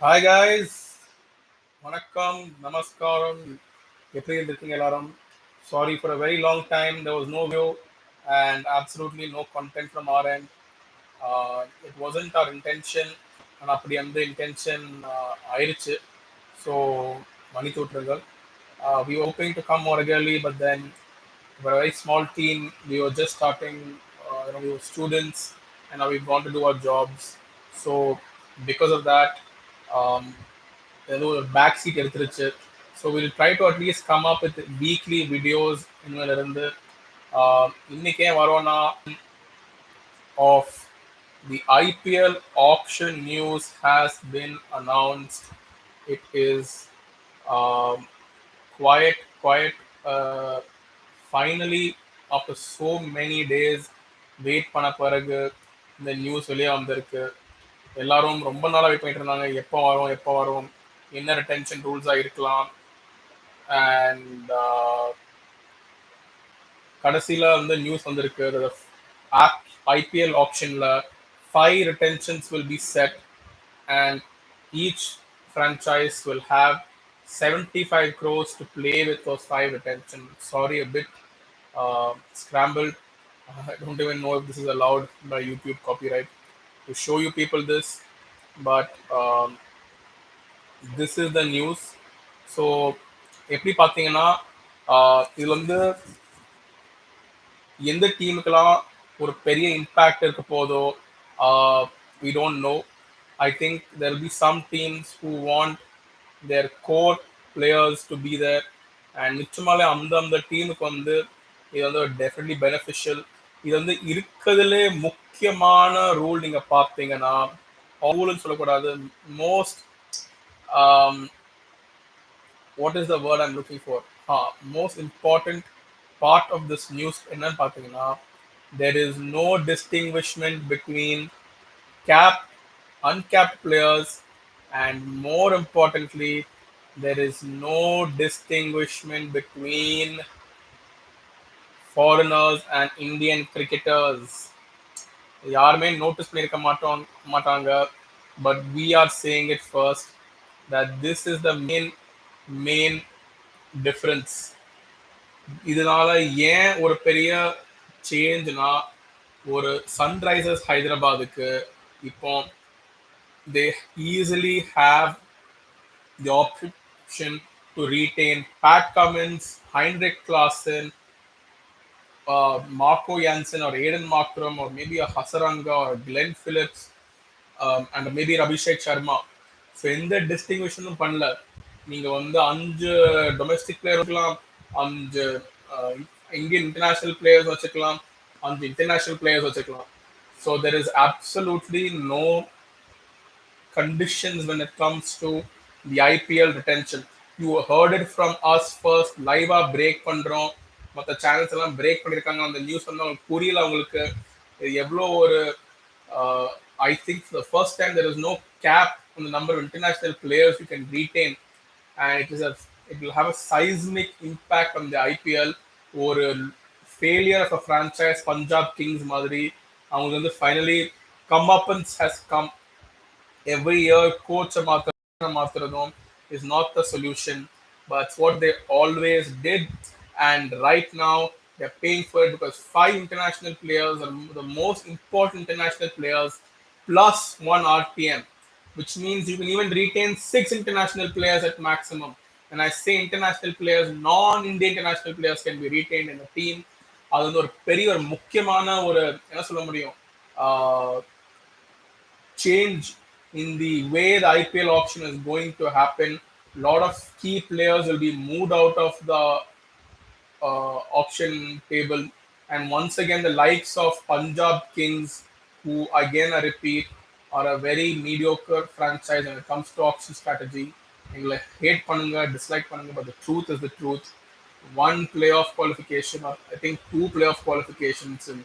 Hi guys, வணக்கம், நமஸ்காரம். எப்படி இருக்கீங்க எல்லாரும்? Sorry for a very long time there was no video and absolutely no content from our end. It wasn't our intention, and அப்படி அந்த intention ஆயிடுச்சு. So மன்னித்து விட்டுருங்கள். We were hoping to come more regularly, but then we're a very small team. We were just starting. We were students, and now we've gone to do our jobs. So because of that. Um, ஏதோ ஒரு back seat எடுத்துருச்சு. So will try to at least come up with weekly videos இன்னிலிருந்து. இன்னைக்கே வரோன்னா of the IPL auction news has been announced. It is um, quite finally after so many days wait பண்ண பிறகு இந்த news வெளியே வந்திருக்கு. எல்லாரும் ரொம்ப நாளாக வெயிட் பண்ணிட்டு இருந்தாங்க, எப்போ வரும் என்ன ரிட்டென்ஷன் ரூல்ஸாக இருக்கலாம். அண்ட் கடைசியில் வந்து நியூஸ் வந்திருக்கு, ஐபிஎல் ஆப்ஷனில் 5 retentions will be set and each franchise will have 75 crores to play with those 5 retention. Sorry, a bit scrambled. I don't even know if this is allowed by YouTube copyright to show you people this, but this is the news. So எப்படி பார்த்தீங்கன்னா இதில் வந்து எந்த டீமுக்கெல்லாம் ஒரு பெரிய impact இருக்க போதோ we don't know. I think there will be some teams who want their core players to be there, and நிச்சயமாலே அந்த டீமுக்கு வந்து இது வந்து டெஃபினெட்லி பெனிஃபிஷியல். இது வந்து இருக்கிறதுலே முக்கியமான ரூல் நீங்கள் பார்த்தீங்கன்னா, ரூல்னு சொல்லக்கூடாது, most what is the word I'm looking for? Most important part of this news என்னன்னு பார்த்தீங்கன்னா, there is no distinguishment between capped, uncapped players, and more importantly, there is no distinguishment between foreigners and Indian cricketers. யாருமே notice பண்ணியிருக்க மாட்டாங்க, but we are saying it first that this is the main difference. இதனால ஏன் ஒரு பெரிய சேஞ்ச்னா, ஒரு Sunrisers ஹைதராபாத்துக்கு இப்போ they easily have the option to retain Pat Cummins, Heinrich Klaasen, Marco Jansen or Aiden Markram, or maybe a Hasaranga or Glenn Phillips, and maybe Abhishek Sharma. So எந்த டிஸ்டிங்விஷனும் பண்ணல. நீங்கள் வந்து 5 டொமெஸ்டிக் பிளேயர் வச்சுக்கலாம், 5 Indian international players வச்சுக்கலாம், 5 international players வச்சுக்கலாம். So there is absolutely no conditions when it comes to the IPL retention. You heard it from us first. லைவா break பண்றோம், மற்ற சேனல்ஸ் எல்லாம் பிரேக் பண்ணியிருக்காங்க. அந்த நியூஸ் வந்து அவங்களுக்கு புரியல. அவங்களுக்கு எவ்வளோ ஒரு I think for the first time there is no cap on the number of international players you can retain, and it will have a seismic impact on the IPL. ஒரு failure of a franchise Punjab Kings மாதிரி அவங்க வந்து finally comeuppance has come. Every year coach மாத்துறதும் is not the solution, but it's what they always did, and right now they're paying for it because 5 international players are the most important international players plus 1 RPM, which means you can even retain 6 international players at maximum. And I say international players, non-Indian international players can be retained in the team. அது வந்து ஒரு பெரிய ஒரு முக்கியமான ஒரு என்ன சொல்ல முடியும் change in the way the IPL auction is going to happen. A lot of key players will be moved out of the auction table, and once again the likes of Punjab Kings, who again I repeat are a very mediocre franchise when it comes to auction strategy. You hate panunga, dislike panunga, but the truth is the truth. 1 playoff qualification, or I think 2 playoff qualifications in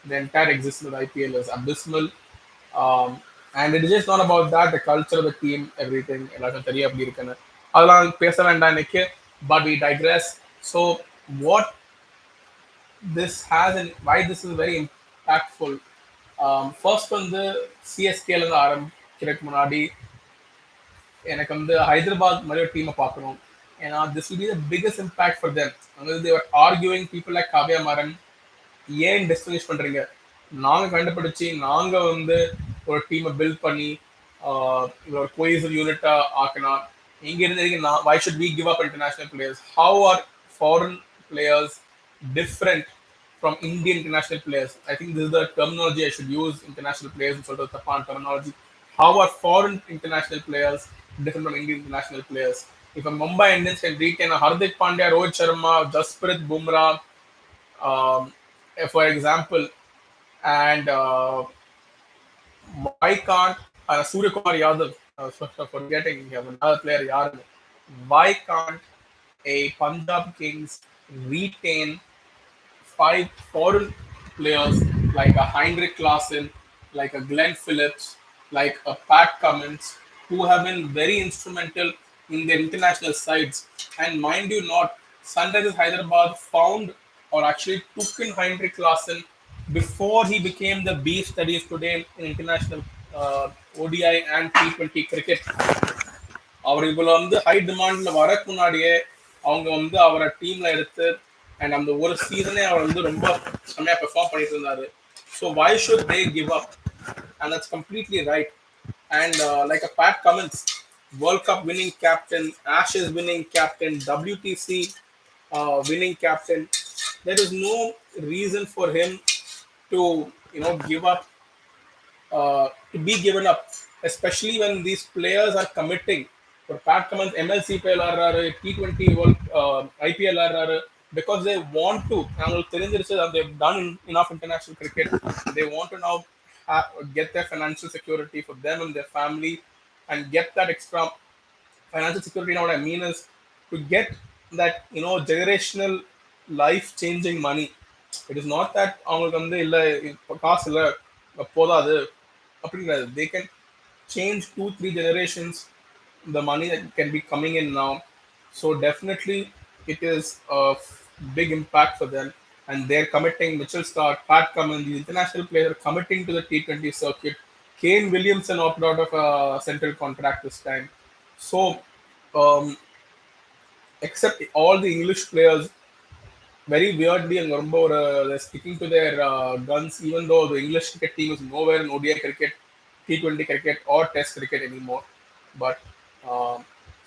the entire existence of the IPL is abysmal. And it is just not about that, the culture of the team, everything. எல்லாருக்கும் தெரியும் அப்படி இருக்குன்னு, அதெல்லாம் பேச வேண்டாம் இன்னைக்கு. But we digress. So what this has and why this is very impactful. First வந்து சிஎஸ்கேல இருந்து ஆரம்பிக்கிறதுக்கு முன்னாடி எனக்கு வந்து ஹைதராபாத் மாதிரி ஒரு டீமை பார்க்கணும். ஏன்னா this will be the biggest impact for them. அதாவது there arguing people like Kavya Maran, ஏன் டிஸ்கனெக்ட் பண்றீங்க? நாங்க கண்டுபிடிச்சு நாங்க வந்து ஒரு டீமை பில்ட் பண்ணி ஒரு கோஹெசிவ் யூனிட்டா ஆக்கினா இங்க இருந்து நான் why should we give up international players? How are foreign players different from Indian international players? I think this is the terminology I should use. International players sort of the terminology. How are foreign international players different from Indian international players? If a Mumbai Indians can retain a Hardik Pandya, Rohit Sharma, Jasprit Bumrah, for example, and why can't Surya Kumar Yadav, forgetting we have another player, Yadav, why can't a Punjab Kings retain five foreign players like a Heinrich Klaassen, like a Glenn Phillips, like a Pat Cummins, who have been very instrumental in their international sides. And mind you not, Sunrisers Hyderabad found or actually took in Heinrich Klaassen before he became the beast that he is today in international ODI and T20 cricket. அவர் இவ்வளவு வந்து high டிமாண்ட்ல வரக்கு முன்னாடியே அவங்க வந்து அவரை டீம்ல எடுத்து and அந்த ஒரு சீசனே அவர் வந்து ரொம்ப செம்மையா பெர்ஃபார்ம் பண்ணிட்டு இருந்தாரு. So why should they give up? And that's completely right. And like a Pat Cummins, World Cup winning captain, Ashes winning captain, WTC winning captain, there is no reason for him to give up, to be given up, especially when these players are committing. For Pat Cummins, MLC T20 World IPL because they want to. They've done enough international cricket. They want to now get their financial security for them and their family, and get that extra financial security. Now, what I mean is to get that generational life changing money. It is not that அவங்களுக்கு வந்து இல்ல காசு இல்ல போதாது அப்படிங்கிறது. They can change 2-3 generations the money that can be coming in now. So definitely it is a big impact for them, and they're committing. Mitchell Stark, Pat Cummins, the international player committing to the T20 circuit. Kane Williamson opted out of a central contract this time. So um, except all the English players, very weirdly and they're sticking to their guns, even though the English cricket team is nowhere in ODI cricket, T20 cricket, or Test cricket anymore. But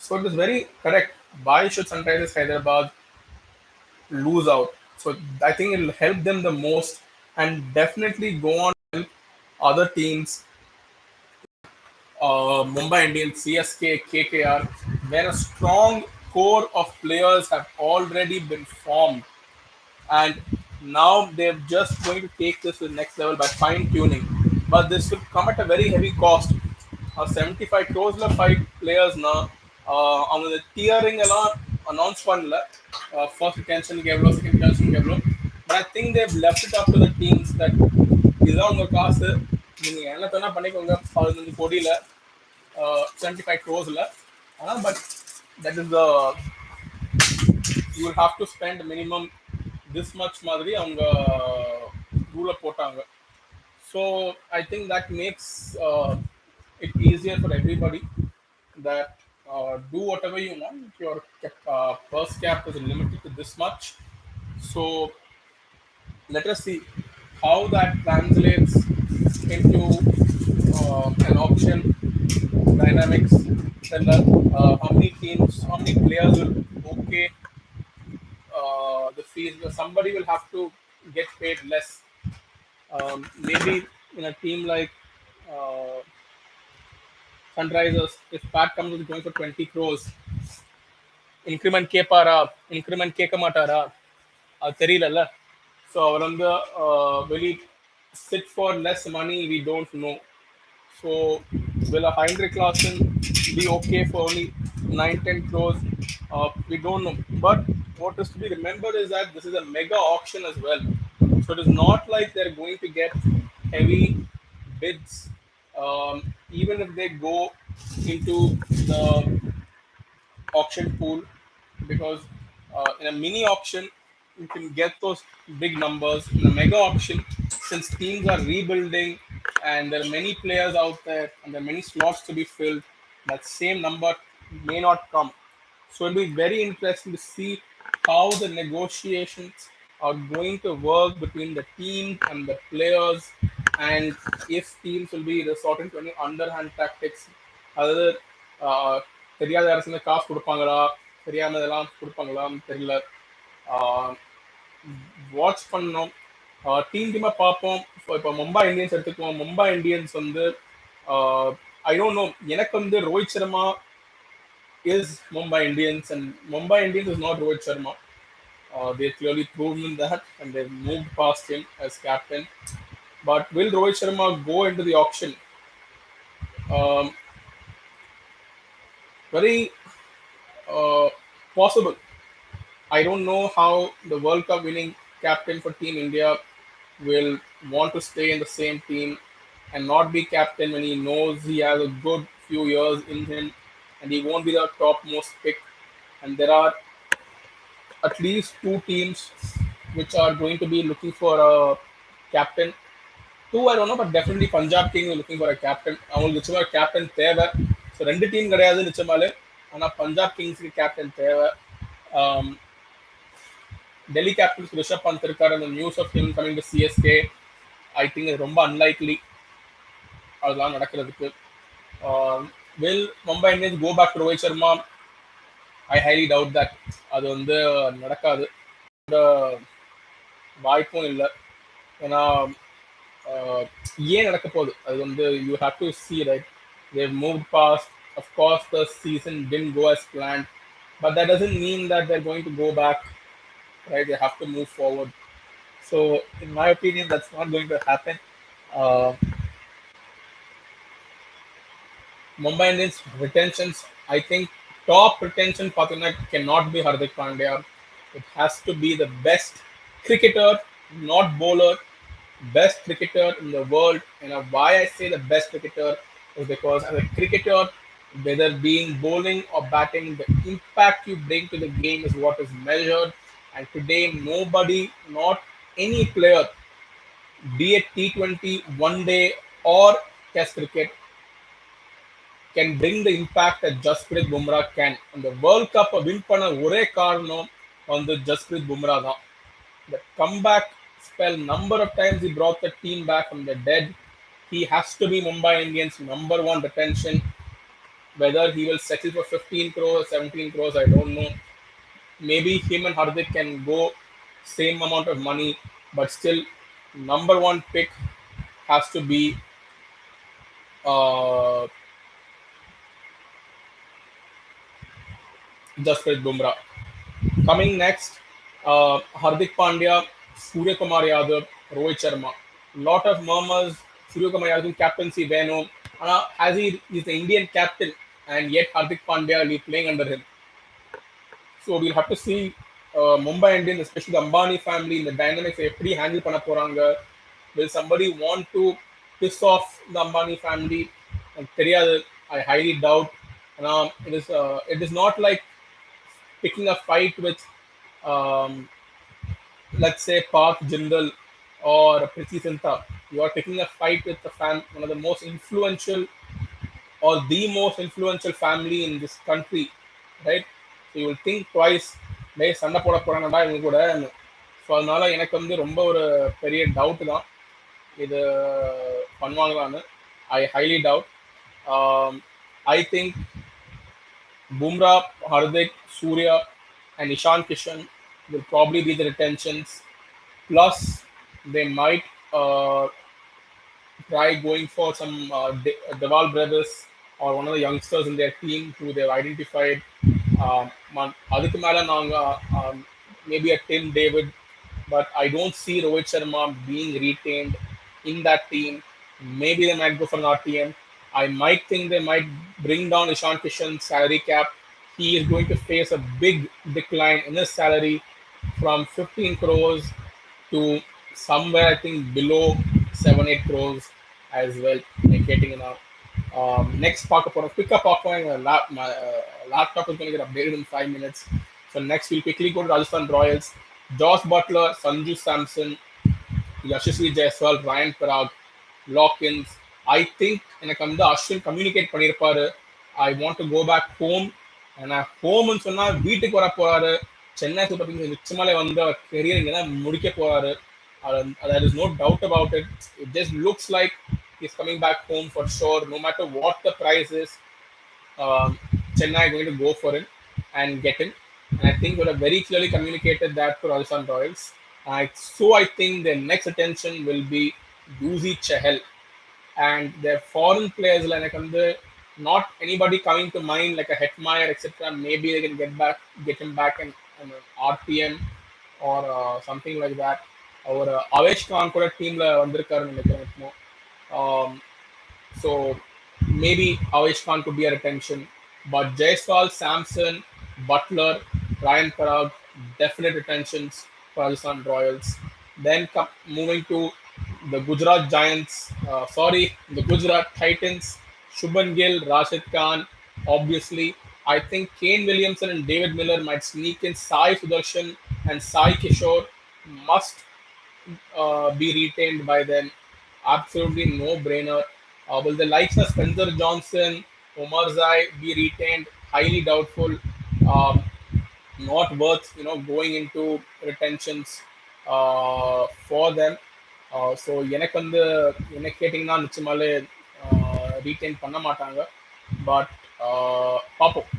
so it is very correct. Why should Sunrisers Hyderabad lose out? So I think it will help them the most, and definitely go on to help other teams, Mumbai Indians, CSK, KKR, where a strong core of players have already been formed, and now they're just going to take this to the next level by fine tuning. But this will come at a very heavy cost. 75 crores la 5 players na அவங்க tiering எல்லாம் announce பண்ணல. First retention எவ்வளோ, second retention எவ்வளோ. But I think they've left it up to the teams that இதுதான் உங்க காசு, நீங்க என்ன வேணா பண்ணிக்கோங்க 15 கோடியில 75 crores-ல. But that is the you will have to spend minimum this much மாதிரி அவங்க ரூல போட்டாங்க. So I think that makes it easier for everybody, that do whatever you want. Your purse cap is limited to this much. So let us see how that translates into an auction dynamics. Then how many teams, how many players will okay the fees. Somebody will have to get paid less. Maybe in a team like Sunrisers, if Pat comes is going for 20 crores, increment கேப்பாரா, increment கேட்க மாட்டாரா, அது தெரியலல்ல. So அவர் வந்து வெளி sit for less money, we don't know. So will a Heinrich Klaassen be okay for only 9-10 crores? We don't know. But what is to be remembered is that this is a mega auction as well. So it is not like they're going to get heavy bids. Even if they go into the auction pool, because in a mini auction you can get those big numbers. In a mega auction, since teams are rebuilding and there are many players out there and there are many slots to be filled, that same number may not come. So it'll be very interesting to see how the negotiations are going to work between the team and the players, and if teams will be resorting to any underhand tactics. அதாவது தெரியாத அரசுல காசு கொடுப்பாங்களா, தெரியாமதெல்லாம் கொடுப்பாங்களான்னு தெரியல. Watch பண்ணோம், டீமா பார்ப்போம். இப்போ மும்பை இந்தியன்ஸ் எடுத்துக்குவோம். மும்பை இந்தியன்ஸ் வந்து ஐ டோன்ட் நோ, எனக்கு வந்து Rohit Sharma is Mumbai Indians, and Mumbai Indians is not Rohit Sharma. They've clearly proven that, and they've moved past him as captain. But will Rohit Sharma go into the auction? Um, very possible. I don't know how the World Cup winning captain for Team India will want to stay in the same team and not be captain when he knows he has a good few years in him and he won't be the topmost pick. And there are at least two teams which are going to be looking for a captain. Two, I don't know, but definitely Punjab King is looking for a captain. அவங்களுக்கு நிச்சயமா captain தேவை. So ரெண்டு team கிடையாது நிச்சயமாலே, ஆனால் Punjab கிங்ஸ்க்கு captain தேவை. Delhi Capitals Rishabh Pant இருக்காரு. அந்த news of him coming to CSK I think இது ரொம்ப அன்லைக்லி அதெல்லாம் நடக்கிறதுக்கு. Will Mumbai Indians go back to Rohit Sharma? I highly doubt that. அது வந்து நடக்காது, வாய்ப்பும் இல்லை. ஏன்னா ஏன் நடக்க போகுது அது வந்து you have to see, right? They move fast. Of course the season didn't go as planned, but that doesn't mean that they're going to go back, right? They have to move forward. So in my opinion that's not going to happen. uh, Mumbai Indians retentions, I think top retention partner cannot be Hardik Pandya. It has to be the best cricketer, not bowler, best cricketer in the world. And why I say the best cricketer is because as a cricketer, whether being bowling or batting, the impact you bring to the game is what is measured. And today, nobody, not any player, be it T20, one day, or Test cricket, can bring the impact that Jasprit Bumrah can. And the World Cup win பண்ண ஒரே காரணம் வந்து ஜஸ்பிரித் பும்ரா தான். The comeback spell, number of times he brought the team back from the dead. He has to be Mumbai Indians' number one retention. Whether he will settle for 15 crores, 17 crores, I don't know. Maybe him and Hardik can go same amount of money, but still number one pick has to be Jasprit Bumrah. Coming next, Hardik Pandya, Surya Kumar Yadav, Rohit Sharma. Lot of murmurs. Surya Kumar Yadav captaincy Venu. As he is the Indian captain, and yet Hardik Pandya will be playing under him. So we'll have to see Mumbai Indians, especially the Ambani family, in the dynamics எப்படி handle பண்ண போறாங்க. Will somebody want to piss off the Ambani family? தெரியாது. I highly doubt. It is not like picking a fight with, let's say, Park Jindal or Priti Zinta. You are picking a fight with one of the most influential or the most influential family in this country, right? So you will think twice. சண்டை போட போறாங்கடா இவங்க கூட. So அதனால எனக்கு வந்து ரொம்ப ஒரு பெரிய டவுட் தான் இது பண்ணுவாங்களான்னு. I highly doubt. I think Bumrah, Hardik, Surya, and Ishan Kishan will probably be the retentions. Plus, they might try going for some Deval brothers or one of the youngsters in their team who they've identified. அதுக்கு மேல நாங்க maybe a Tim David, but I don't see Rohit Sharma being retained in that team. Maybe they might go for an RTM. I might think they might bring down Ishan Kishan's salary cap. He is going to face a big decline in his salary from 15 crores to somewhere, I think, below 7-8 crores as well. Getting now. Next part of quick up my laptop is going to get updated in 5 minutes. So next we'll quickly go to Rajasthan Royals. Josh Butler, Sanju Samson, Yashasvi Jaiswal, Ryan Parag, Lock-ins. I think எனக்கு வந்து Ashwin communicate பண்ணியிருப்பாரு. I want to go back home. நான் ஹோம்னு சொன்னா வீட்டுக்கு வர போறாரு. Chennai super Kings நிச்சயமாலே வந்து அவர் கெரியர் இங்கே தான் முடிக்க போறாரு. there is no doubt about it. It just looks like he's coming back home for sure. No matter what the price is, um, Chennai are going to go for him and get him. And I think we have very clearly communicated that to Rajasthan Royals. So I think their next attention will be Yuzi Chahal and their foreign players like not anybody coming to mind like a Hetmeyer, etc. Maybe they can get him back in RPM or something like that. Or Avesh Khan கூட டீம்ல வந்திருக்காருன்னு நினைக்கிறேன் இப்போ. Um, so maybe Avesh Khan could be a retention. But Jaiswal, Samson, Butler, Ryan Parag, definite retentions for Rajasthan Royals. Then moving to the Gujarat Giants, the Gujarat Titans, Shubman Gill, Rashid Khan, obviously. I think Kane Williamson and David Miller might sneak in. Sai Sudarshan and Sai Kishore must be retained by them. Absolutely no brainer. Will the likes of Spencer Johnson, Omar Zai be retained? Highly doubtful. Um, not worth going into retentions for them. So எனக்கு வந்து என்ன கேட்டிங்கன்னா நிச்சயமாலே retain பண்ண மாட்டாங்க. But பார்ப்போம்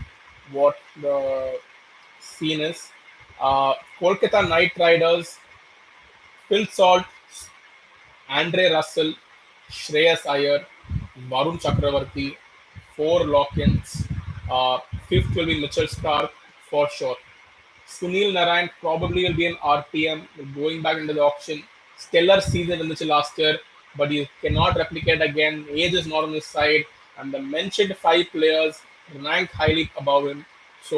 what the scene is. Kolkata Knight Riders, Phil Salt, Andre Russell, Shreyas Iyer, Varun Chakravarti, four lock-ins. Fifth will be Mitchell Stark for sure. Sunil Narayan probably will be an RPM going back into the auction. Stellar season in the last year, but you cannot replicate again. Age is not on his side, and the mentioned five players rank highly above him. So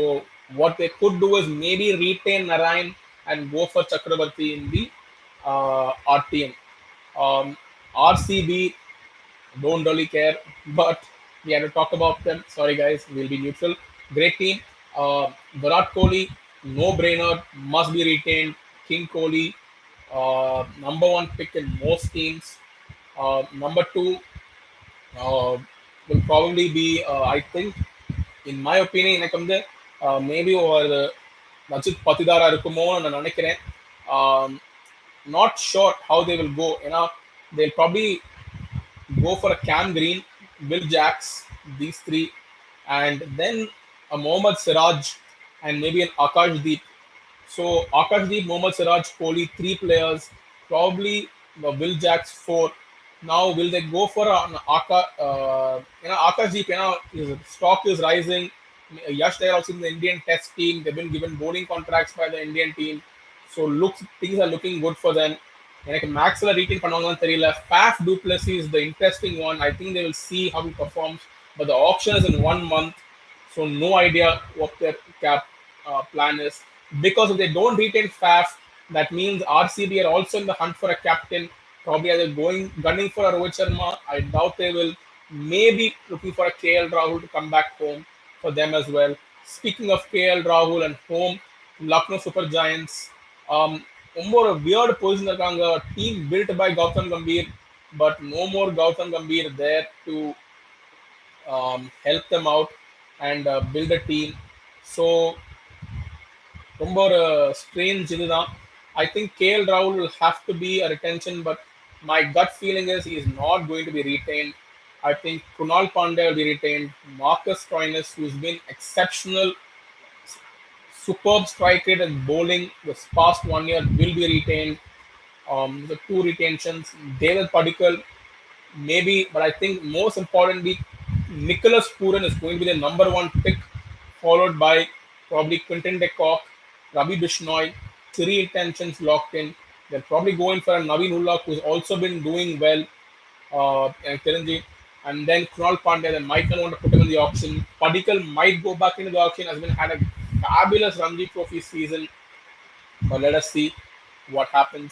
what they could do is maybe retain Narayan and go for Chakrabarti in the RTM. RCB, don't really care, but we have to talk about them. Sorry, guys, we'll be neutral. Great team. Virat Kohli, no brainer, must be retained. King Kohli, number one pick in most teams. Number two will probably be, I think, in my opinion, எனக்கு வந்து maybe ஒரு ரஜித் பத்திதாரா இருக்குமோன்னு நான் நினைக்கிறேன். Not sure how they will go. They'll probably go for a Cam Green, Will Jacks, these three, and then a Mohammad Siraj and maybe an Akash Deep. So Akash Deep, Mohammad Siraj, Kohli, three players, probably the Will Jacks four. Now will they go for an Akash Deep? His stock is rising. Yash, they are also in the Indian Test team. They've been given bowling contracts by the Indian team. So things are looking good for them. எனக்கு மேக்ஸ்ல retain பண்ணுவாங்கன்னு தெரியல. Faf du Plessis is the interesting one. I think they will see how he performs. But the auction is in 1 month, so no idea what their cap plan is. Because if they don't retain Faf, that means RCB are also in the hunt for a captain. Probably either gunning for a Rohit Sharma. I doubt they will. Maybe looking for a KL Rahul to come back home for them as well. Speaking of KL Rahul and home, Lucknow Super Giants. ரொம்ப ஒரு weird position இருக்காங்க. Team built by Gautam Gambhir, but no more Gautam Gambhir there to help them out and build a team. So ரொம்ப ஒரு strange இதுதான். ஐ திங்க் KL Rahul will have to be a retention, but my gut feeling is he is not going to be retained. I think Kunal Pandey will be retained. Marcus Stoinis, who's been exceptional, superb strike rate and bowling this past 1 year, will be retained. The two retentions, David Padikkal, maybe, but I think most importantly, Nicholas Pooran is going to be the number one pick, followed by probably Quinton de Kock, Ravi Bishnoi, three retentions locked in. They're probably going for a Naveen Ullah, who's also been doing well, and then Kunal Pandey. They might not want to put him in the auction. Padikkal might go back into the auction, has been had a fabulous Ranji Trophy season, but let us see what happens.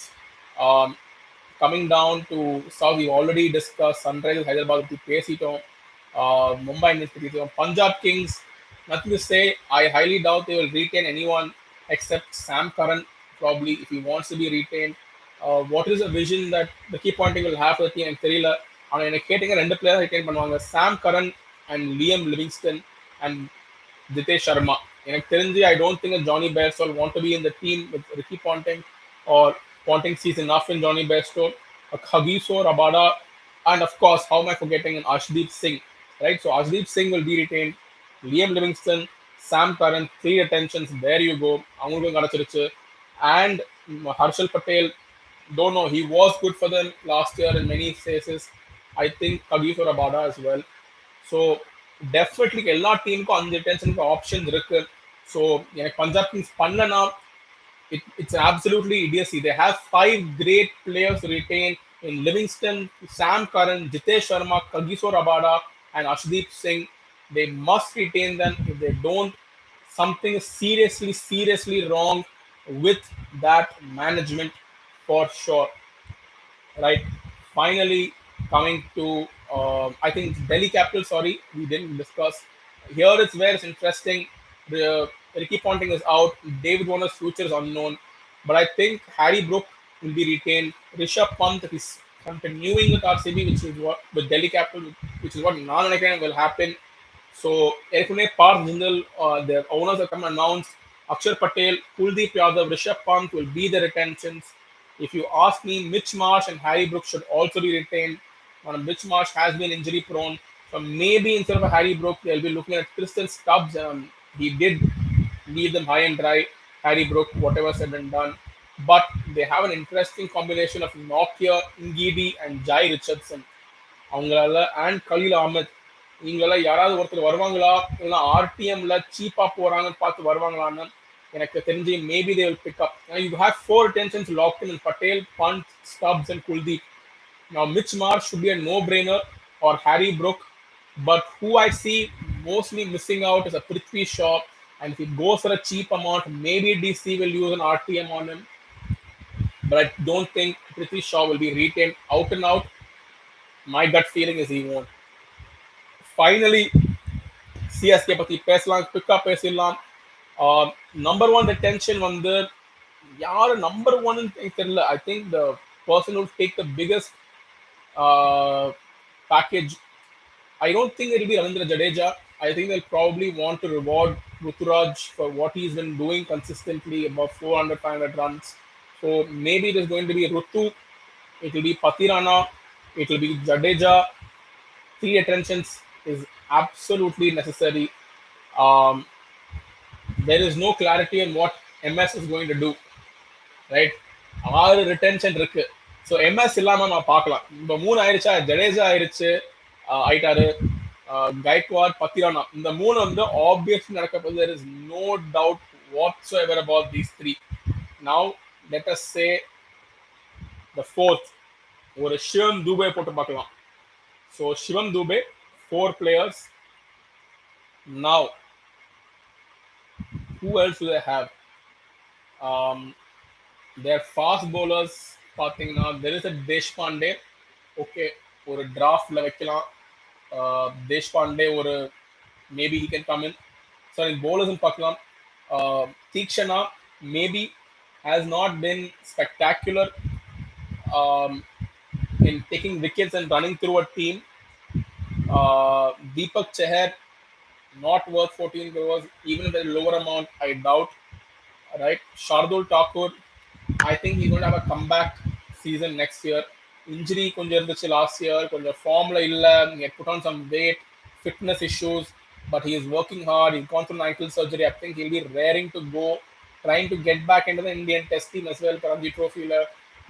Coming down to South, we already discussed Sunrisers Hyderabad with the Pesito, Mumbai Indians, Punjab Kings. Nothing to say. I highly doubt they will retain anyone except Sam Curran, probably, if he wants to be retained. What is the vision that the key pointing will have for the team? எனக்கு தெரியல. ஆனால் எனக்கு கேட்டீங்க ரெண்டு player retain பண்ணுவாங்க. சாம் Karan and Liam Livingston and Jitesh Sharma. எனக்கு தெரிஞ்சு I don't think that Johnny Bairstow want to be in the team with Ricky Ponting, or Ponting sees enough in Johnny Bairstow, Kagiso Rabada, and of course, how am I forgetting Ashdeep Singh, right? So Ashdeep Singh will be retained. Liam Livingston, Sam Curran, three attentions. There you go. அவங்களுக்கும் கிடைச்சிருச்சு. And Harshal Patel, don't know. He was good for them last year in many cases. I think Kagiso Rabada as well. So definitely எல்லா டீமுக்கும் அந்த டென்ஷனுக்கு option இருக்கு. So எனக்கு Punjab Kings பண்ணனா it's absolutely idiocy. They have five great players retained in Livingston, Sam Curran, Jitesh Sharma, Kagiso Rabada, and Ashdeep Singh. They must retain them. If they don't, something is seriously, seriously wrong with that management for sure. Right. Finally, coming to I think Delhi Capital. Sorry, we didn't discuss. Here is where it's interesting. The Ricky Ponting is out. David Warner's future is unknown, but I think Harry Brook will be retained. Rishabh Pant is continuing with RCB, which is what with Delhi Capital, which is what non will happen. So Erkune Park Jindal, their owners have come and announced Akshar Patel, Kuldeep Yadav, Rishabh Pant will be the retentions. If you ask me, Mitch Marsh and Harry Brook should also be retained. Mitch Marsh has been injury prone. So maybe instead of Harry Brook, they'll be looking at Tristan Stubbs. He did leave them high and dry. Harry Brook, whatever said and done. But they have an interesting combination of Nokia, Ngidi, and Jai Richardson. அவங்களால and Khaleel Ahmed இவங்கெல்லாம் யாராவது ஒருத்தர் வருவாங்களா இல்லைன்னா ஆர்டிஎம்ல சீப்பா போறாங்கன்னு பார்த்து வருவாங்களான்னு எனக்கு தெரிஞ்சு maybe they will pick up. You have four tensions locked in Patel, Pant, Stubbs and Kuldeep. Now Mitch Marsh should be a no-brainer, or Harry Brook, but who I see mostly missing out is a Prithvi Shaw, and if he goes for a cheap amount, maybe DC will use an RTM on him, but I don't think Prithvi Shaw will be retained out and out. My gut feeling is he won't. Finally, CSK பத்தி பேசலாம், குவிக்கா பேசிடலாம். Number one tension வந்து யாரு number one தெரியல. I think the person will take the biggest package. I don't think it will be Ravindra Jadeja. I think they'll probably want to reward Ruturaj for what he's been doing consistently, about 400, 500 runs. So maybe it is going to be Rutu, it will be Patirana, it will be Jadeja. Three attentions is absolutely necessary. Um, there is no clarity on what MS is going to do, right? ஆறு retention இருக்கு. So MS இல்லாம நம்ம பார்க்கலாம். இப்போ மூணு ஆயிடுச்சா, ஜடேஜா ஆயிடுச்சு, ஆயிட்டாரு, கைக்வாட், பத்திரானா, இந்த மூணு வந்து ஆப்வியஸ்லி நடக்க போகுது. there is no doubt whatsoever about these three. Now let us say the fourth, ஒரு சிவம் தூபே போட்டு பார்க்கலாம். So Sivam Dube, four players. Now who else do they have? Their fast bowlers பார்த்தீங்கன்னா there is a Deshpande. Okay, ஒரு டிராஃப்ட்ல வைக்கலாம். தேஷ்பாண்டே ஒரு maybe he can come in. Sorry, bowlers பார்க்கலாம். Theekshana maybe has not been spectacular in taking wickets and running through a team. Deepak Chahar, not worth 14 crores, even if a lower amount, I doubt. Right, Shardul Thakur, I think he's going to have a comeback season next year. Injury கொஞ்சம் இருந்துச்சு last year, கொஞ்சம் formல இல்ல, he had put on some weight, fitness issues, but he is working hard. He's gone through an ankle surgery. I think he'll be raring to go, trying to get back into the Indian Test team as well. Ranji Trophy.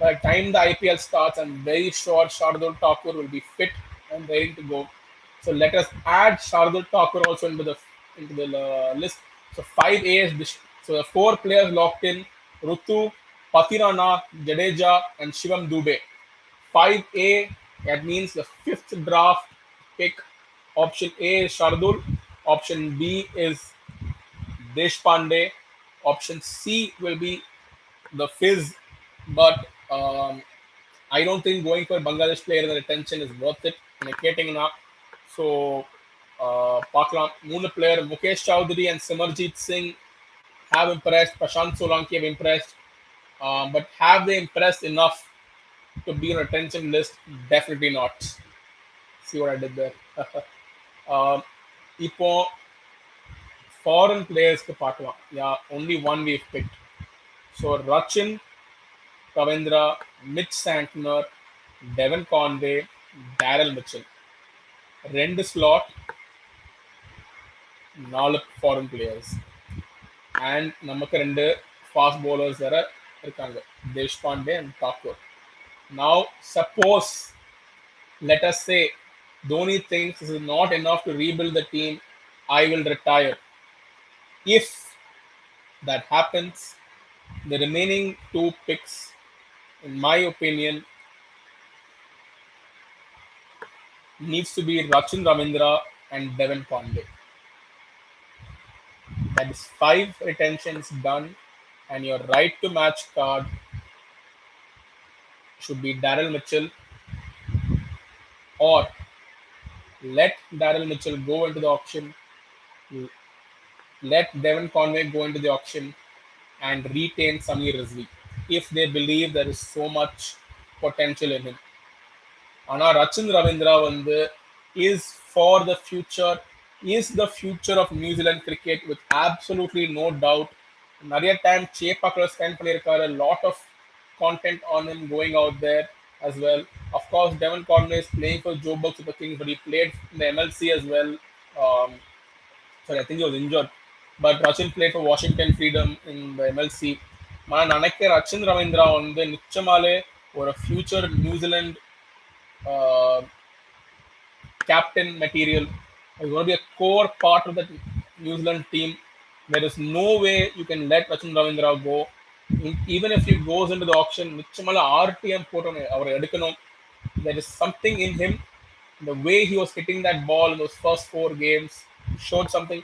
By the time the IPL starts, I'm very sure Shardul Thakur will be fit and raring to go. So let us add Shardul Thakur also into the list. So 5 A's. So the 4 players locked in: Rutu, Patirana, Jadeja, and Shivam Dube. 5A, that means the 5th draft pick. Option A is Shardul. Option B is Deshpande. Option C will be the Fizz. But I don't think going for Bangladesh player in the retention is worth it. So, Paklam, Moon player Mukesh Chowdhury and Simarjeet Singh have impressed. Prashant Solanki have impressed. But have they impressed enough to be on a retention list? Definitely not. See what I did there? இப்போ foreign பிளேயர்ஸ்க்கு பார்க்கலாம். Yeah only one we've picked. So Rachin Ravindra, Mitch Santner, Devon Conway, Daryl Mitchell. ரெண்டு slot, நாலு foreign players. And நமக்கு ரெண்டு fast bowlers வேற இருக்காங்க, Deshpande and Thakur. Now suppose let us say Dhoni thinks this is not enough to rebuild the team, I will retire. If that happens, the remaining two picks, in my opinion, needs to be Rachin Ravindra and Devon Conway. That is 5 retentions done, and your right to match card should be Daryl Mitchell, or let Daryl Mitchell go into the auction, let Devon Conway go into the auction, and retain Samir Rizvi if they believe there is so much potential in him. Ana Rachin Ravindra வந்து is for the future, is the future of New Zealand cricket with absolutely no doubt. நிறைய time சேப்பாக்கில் spend பண்ணியிருக்காரு, lot of content on him going out there as well. Of course, Devon Conway is playing for Joe Bucks Super Kings, but he played in the MLC as well. Sorry, I think he was injured. But Rachin played for Washington Freedom in the MLC. நான் நினைக்கிறேன் ரச்சின் ரவீந்திரா வந்து நிச்சயமாலே ஒரு future New Zealand captain material. He's going to be a core part of the New Zealand team. There is no way you can let Rachin Ravindra go. Even if he goes into the auction, நிச்சயமால RTM போட்டோம் அவர் எடுக்கணும். There is something in him. The way he was hitting that ball in those first 4 games showed something.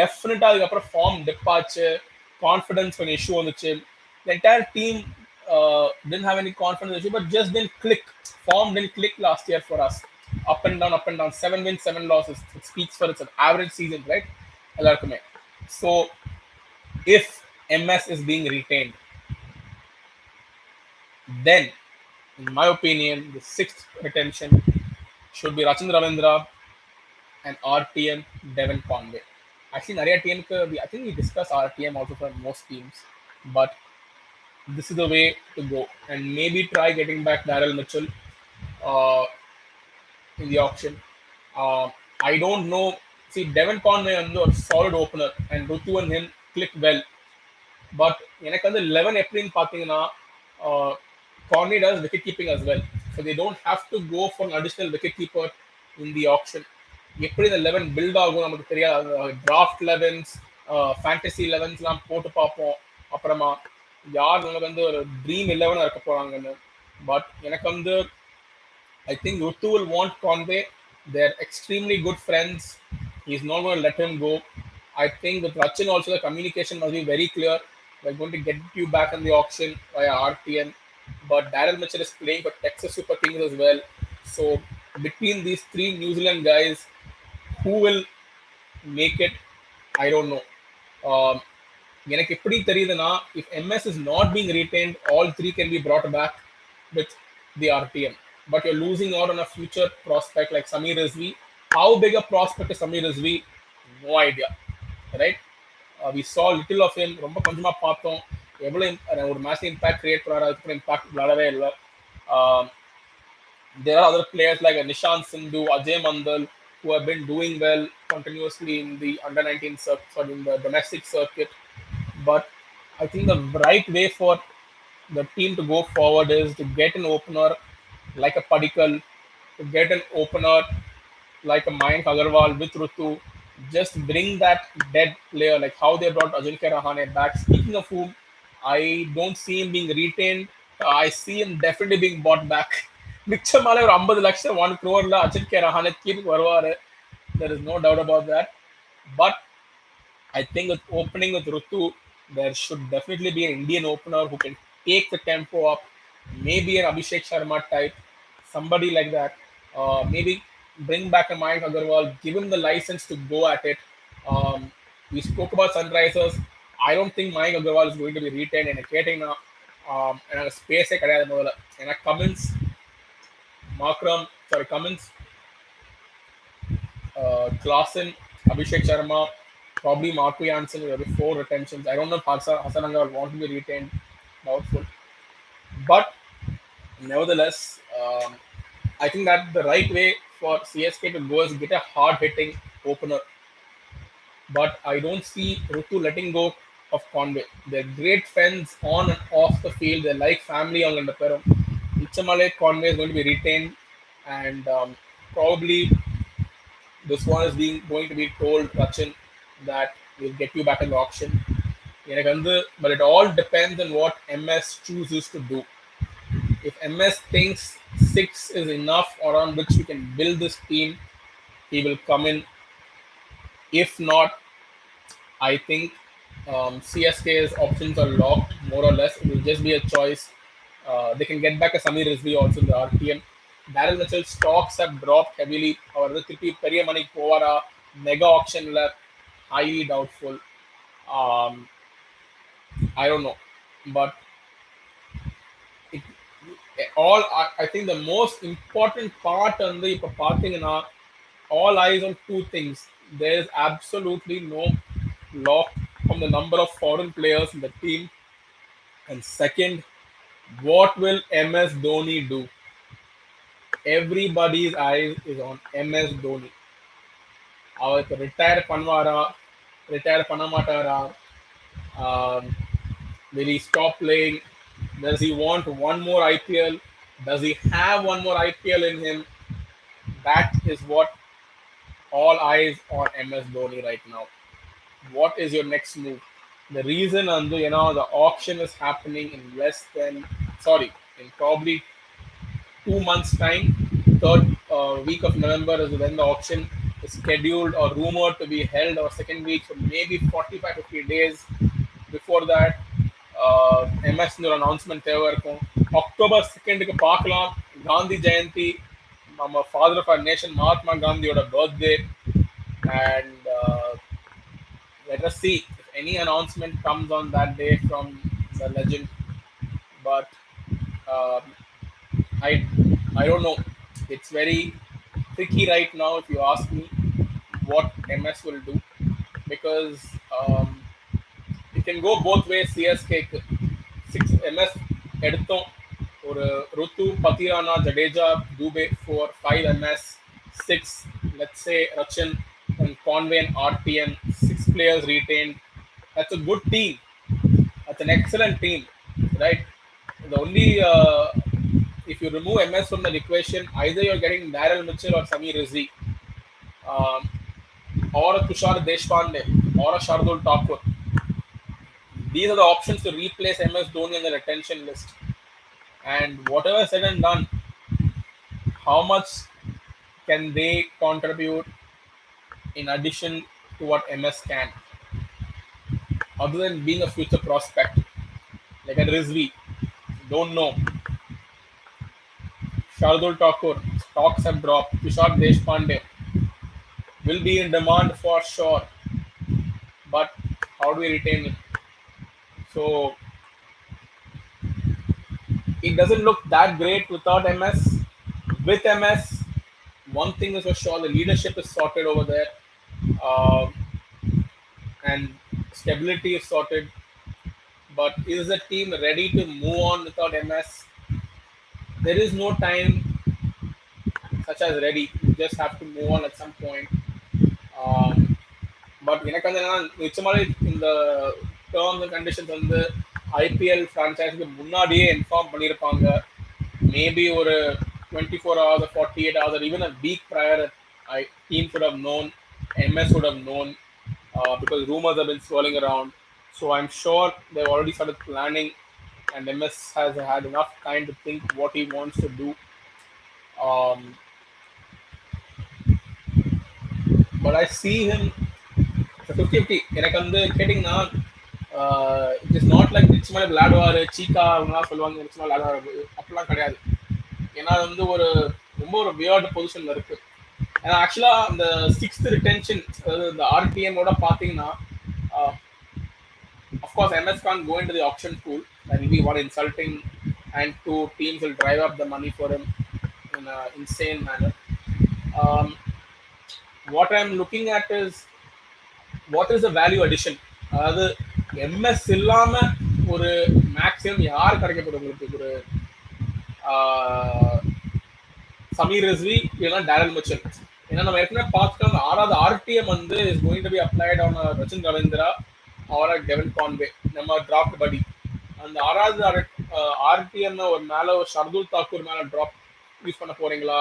Definitely அதுக்கப்புறம் form tip ஆச்சு, confidence கொஞ்சம் issue வந்துச்சு. The entire team didn't have any confidence issue, but just didn't click. Form didn't click last year for us. Up and down, up and down. 7 wins, 7 losses. It speaks for it's an average season, right? எல்லாருக்குமே. So, if MS is being retained, then, in my opinion, the 6th retention should be Rachin Ravindra and RTM Devon Conway. Actually, நிறைய டீமுக்கு I think we discussed RTM also for most teams, but this is the way to go. And maybe try getting back Daryl Mitchell in the auction. I don't know. See, Devon Conway is a solid opener, and Rutu and him click well. But எனக்கு வந்து 11 எப்படின்னு பார்த்தீங்கன்னா, Conway does wicket keeping as well. So they don't have to go for an additional wicket keeper in the auction. எப்படி இந்த 11 build ஆகும் நமக்கு தெரியாது. Draft 11s, fantasy 11ஸ்லாம் போட்டு பார்ப்போம். அப்புறமா யார் நமக்கு வந்து ஒரு ட்ரீம் 11 இருக்க போறாங்கன்னு. பட் எனக்கு வந்து I think Rutu will want Conway. They're extremely good friends. He's not going to let him go. I think with Rachin also the communication must be very clear. We're going to get you back in the auction via RTN. But Daryl Mitchell is playing for Texas Super Kings as well. So between these 3 New Zealand guys, who will make it? I don't know. எனக்கு எப்படி தெரியுதுன்னா, if MS is not being retained, all 3 can be brought back with the RTM. But you're losing out on a future prospect like Samir Rizvi. How big a prospect is Samir Rizvi? No idea, right? We saw little of him. ரொம்ப கொஞ்சமா பார்த்தோம். எவ்வளவு ஒரு match impact create பண்ணாரு, அதுக்கு impact விளையாடவே இல்லை. There are other players like Nishant Sindhu, Ajay Mandal, who have been doing well continuously in the under-19 circuit or in the domestic circuit. But I think the right way for the team to go forward is to get an opener like a Padikkal, to get an opener like a Mayank Agarwal with Rutu. Just bring that dead player, like how they brought Ajinkya Rahane back. Speaking of whom, I don't see him being retained. I see him definitely being bought back. நிச்சயமாலே ஒரு 50 லட்சம் 1 crore Ajinkya Rahane கீழே வருவாரு. There is no doubt about that. But I think with opening with Rutu, there should definitely be an Indian opener who can take the tempo up. Maybe an Abhishek Sharma type, somebody like that. Maybe bring back a Mayank Agarwal, give him the license to go at it. We spoke about Sunrisers. I don't think Mayank Agarwal is going to be retained in a getting now. And a space and a Cummins, Cummins Klassen, Abhishek Sharma, probably Marco Janssen with every 4 retentions. I don't know if Hasananga will want to be retained. Doubtful. But nevertheless, I think that the right way for CSK to go is get a hard hitting opener. But I don't see Rutu letting go of Conway. They're great friends on and off the field. They're like family on the Perum. Ichamale Conway is going to be retained, and probably this one is being going to be told Rachin that we'll get you back in the auction. But it all depends on what MS chooses to do. If MS thinks six is enough around which we can build this team, he will come in. If not, I think CSK's options are locked more or less. It will just be a choice. They can get back a Samir Rizvi also in the RTM. Daryl Mitchell stocks have dropped heavily. Our Tipi Periyamani Kovara mega auction left highly doubtful. Um, I don't know, but it, I think the most important part on the parting in our all eyes on two things. There is absolutely no lock from the number of foreign players in the team. And second, what will MS Dhoni do? Everybody's eyes is on MS Dhoni. அவருக்கு retire பண்ணுவாரா retire பண்ண மாட்டாரா um, will he stop playing? Does he want one more IPL? Does he have one more IPL in him? That is what all eyes on MS Dhoni right now. What is your next move? The reason, Andu, the auction is happening in in probably 2 months' time. Third week of November is when the auction is scheduled or rumored to be held, or second week, so maybe 45 50 days before that. MS announcement தேவை இருக்கும். October 2க்கு பார்க்கலாம். காந்தி ஜெயந்தி, நம்ம father of our nation Mahatma காந்தியோட birthday. And let us see if any announcement comes on that day from the legend. But um, I I don't know. It's very tricky right now if you ask me what MS will do, because it can go both ways. CSK 6 MS எடுத்தோம் ஒரு ருத்து Pathirana Jadeja Dubey for 5 MS 6, let's say Rachin and Conway and RTM, 6 players retained. That's a good team. That's an excellent team, right? The only if you remove MS from the equation, either you're getting Daryl Mitchell or Samir Rizvi, um, or a Tushar Deshpande, or a Shardul Thakur. These are the options to replace MS Dhoni on the retention list. And whatever said and done, how much can they contribute in addition to what MS can, other than being a future prospect? Like a Rizvi, don't know. Shardul Thakur, stocks have dropped. Tushar Deshpande will be in demand for sure, but how do we retain it? So it doesn't look that great without MS. With MS, one thing is for sure: the leadership is sorted over there, um, and stability is sorted. But is the team ready to move on without MS? There is no time such as ready. You just have to move on at some point. Um, but எனக்கு வந்து என்னன்னா நிச்சயமாவே இந்த terms and conditions வந்து IPL ஃப்ரான்ச்சைஸுக்கு முன்னாடியே inform பண்ணியிருப்பாங்க. Maybe ஒரு 24 hours or 48 hours or even a week prior, team should have known, MS would have known, because rumors have been swirling around. So I'm sure they've already started planning, and MS has had enough time to think what he wants to do. Um, but I see him 50-50. எனக்கு வந்து கேட்டிங்கன்னா it is not like நிச்சயமாக விளையாடுவார் சீக்கா அவங்களாம் சொல்லுவாங்க நிச்சயமாக விளையாடுவார், அப்படிலாம் கிடையாது. ஏன்னா அது வந்து ரொம்ப ஒரு வியர்டு பொசிஷனில் இருக்கு. ஏன்னா ஆக்சுவலாக அந்த 6th ரிட்டென்ஷன், அதாவது இந்த ஆர்டிஎம்மோட பார்த்தீங்கன்னா, of course MS can go in to the option pool, that will be one insulting, and two teams will drive up the money for him in insane manner. What I'm looking at is what is the value addition. அதாவது MS இல்லாம ஒரு maximum யார் கிடைக்கப்படும் உங்களுக்கு ஒரு சமீர் ரிஸ்வி இல்லைன்னா Daryl Mitchell. ஏன்னா நம்ம ஏற்கனவே பார்த்துட்டோம் அந்த ஆறாவது ஆர்டிஎம் வந்து is going to be applied on Rachin Ravindra or Devon Conway நம்ம டிராப்ட் படி. அந்த ஆறாவது ஆர்டிஎம் ஒரு மேல ஒரு ஷர்துல் தாக்கூர் மேல டிராப் யூஸ் பண்ண போறீங்களா,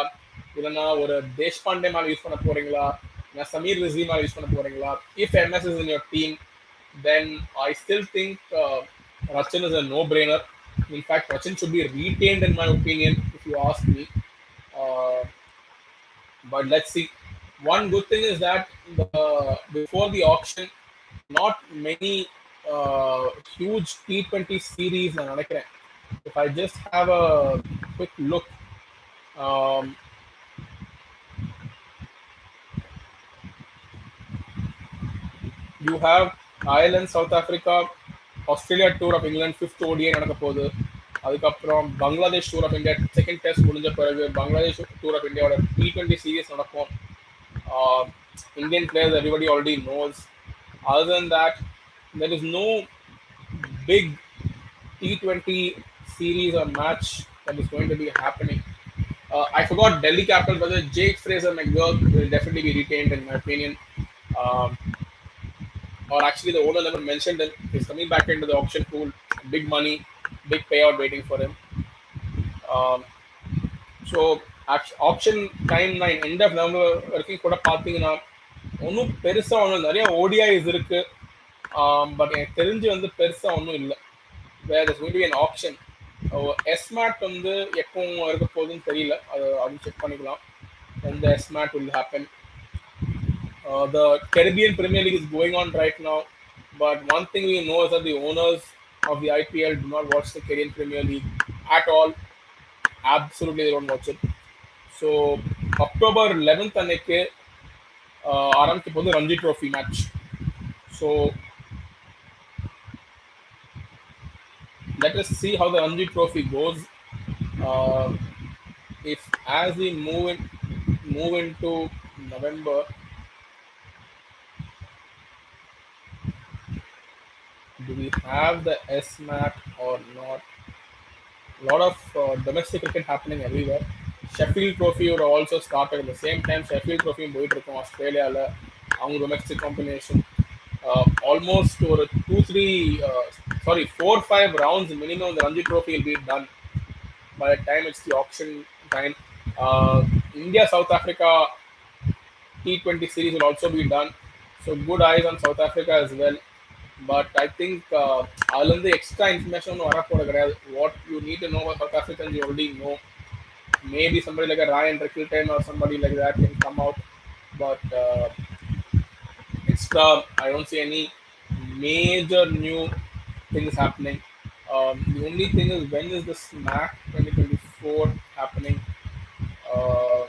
இல்லைன்னா ஒரு தேஷ்பாண்டே மேல யூஸ் பண்ண போறீங்களா, இல்லை சமீர் ரிஸ்வி மேல யூஸ் பண்ண போறீங்களா? If MS is in your team, then I still think Rachin is a no-brainer. In fact, Rachin should be retained in my opinion, if you ask me. Uh, but let's see. One good thing is that before the auction, not many huge T20 series. If I just have a quick look, um, you have Ireland, South Africa, Australia Tour of England, 5th ODI நடக்க போகுது. அதுக்கப்புறம் Bangladesh tour of India second test முடிஞ்ச பிறகு Bangladesh tour of இந்தியாவோட T20 series நடக்கும். Indian players everybody already knows. Other than that, there is no big T20 series or match that is going to be happening. I forgot Delhi Capitals, but Jake Fraser McGurk will definitely be retained in my opinion. Um, or actually, the owner never mentioned him. He's coming back into the auction pool. Big money, big payout waiting for him. Um, so option timeline end of November வரைக்கும் கூட பார்த்தீங்கன்னா ஒன்றும் பெருசாக ஒன்றும் நிறைய ODIs இருக்கு. But எனக்கு தெரிஞ்சு வந்து பெருசாக ஒன்றும் இல்லை. Where is going to be an option. எஸ்மேட் வந்து எப்போ இருக்க போகுதுன்னு தெரியல. அது செக் பண்ணிக்கலாம். எந்த எஸ்மேட் will happen. The Caribbean Premier League is going on right now, but one thing we know is that the owners of the IPL do not watch the Caribbean Premier League at all. Absolutely, they don't watch it. So, October 11th அன்னைக்கு ஆரம்பிக்க போது Ranji trophy match. So, let us see how the Ranji Trophy goes. If as we move into November, do we have the SMAT or not? A lot of domestic cricket happening everywhere. Sheffield Trophy would also started at the same time. Sheffield Trophy in Australia, our domestic combination. Almost ஒரு 4-5 rounds minimum the Ranji Trophy will be done by the time it's the auction time. India South Africa T20 series will also be done, so good eyes on South Africa as well. But I think அதுல இருந்து extra information வரப்போறது கிடையாது. What you need to know about South Africans you already know. Maybe somebody like a Ryan Rickleton or somebody like that can come out, but extra I don't see any major new things happening. The only thing is, when is the Smack 2024 happening? Uh,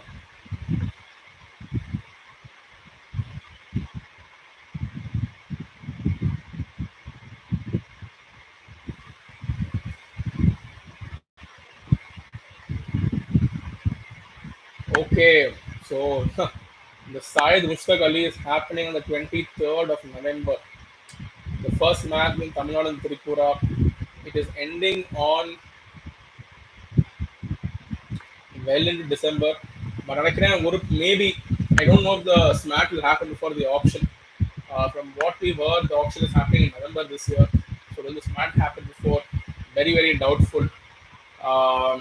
okay, so the Syed Mushtaq Ali is happening on the 23rd of November. The first match in Tamil Nadu and Tripura. It is ending on well into December. But maybe I don't know if the SMAT will happen before the auction. From what we've heard, the auction is happening in November this year. So will the SMAT happen before? Very, very doubtful. Um,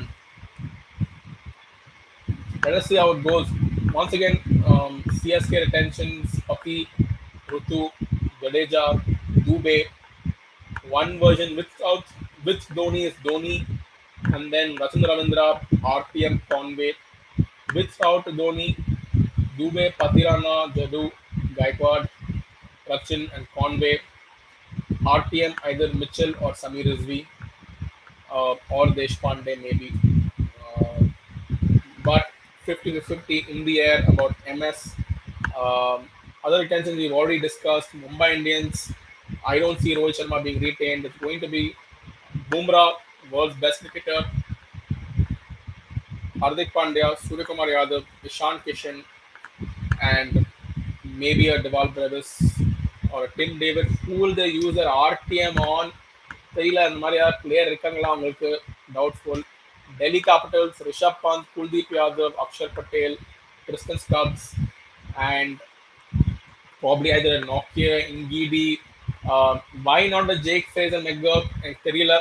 Let us see how it goes. Once again, CSK retentions, Paki, Rutu, Jadeja, Dubey. One version with Dhoni is Dhoni, and then Rachin Ravindra, RPM, Conway. Without Dhoni, Dubey, Patirana, Jadu, Gaikwad, Rachin, and Conway. RPM either Mitchell or Samir Rizvi, or Deshpande maybe. Uh, but 50 to 50 in the air about MS. Other retentions we've already discussed. Mumbai Indians, I don't see Rohit Sharma being retained. It's going to be Bumrah, world's best cricketer, Hardik Pandya, Suryakumar Yadav, Ishan Kishan, and maybe a Deval Brevis or a Tim David. Who will they use their RTM on? தெரியல. அந்த மாதிரி யாராவது player இருக்காங்களா அவங்களுக்கு? Doubtful. Delhi Capitals Rishabh Pant, Kuldeep Yadav, Akshar Patel, Tristan Stubbs, and probably either a Nokia, Ngidi. Why not the Jake Fraser McGurk and Terila?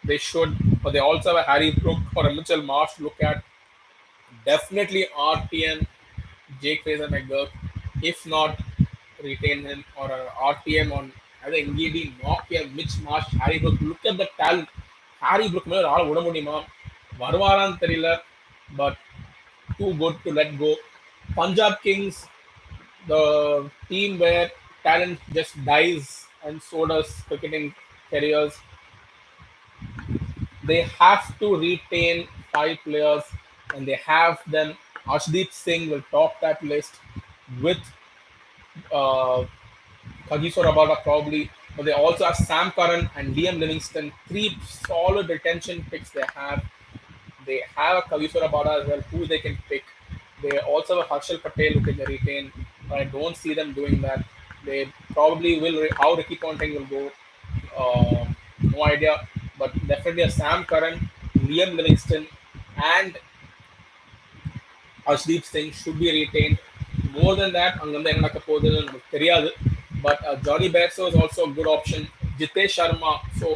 They should, but they also have a Harry Brook or a Mitchell Marsh to look at. Definitely RTN, Jake Fraser McGurk. If not, retain him or a RTM on either Ngidi, Nokia, Mitch Marsh, Harry Brook. Look at the talent. Harry Brook மேல ஆள விட முடியுமா? வருவாரான்னு தெரியல, but too good to let go. Punjab Kings, the team where talent just dies, and so does cricketing careers. They have to retain 5 players, and they have them. Ashdeep Singh will top that list with uh, Kagiso Rabada probably, but they also have Sam Curran and Liam Livingston, 3 solid retention picks they have. They have a Kagiso Rabada as well, who they can pick. They also have a Harshal Patel who can retain, but I don't see them doing that. They probably will. How Ricky Ponting will go, no idea. But definitely a Sam Curran, Liam Livingston, and Ashdeep Singh should be retained. More than that, அங்கிருந்து என்ன நடக்க போகுதுன்னு நமக்கு தெரியாது. But Johnny Bairstow is also a good option. Jitesh Sharma. So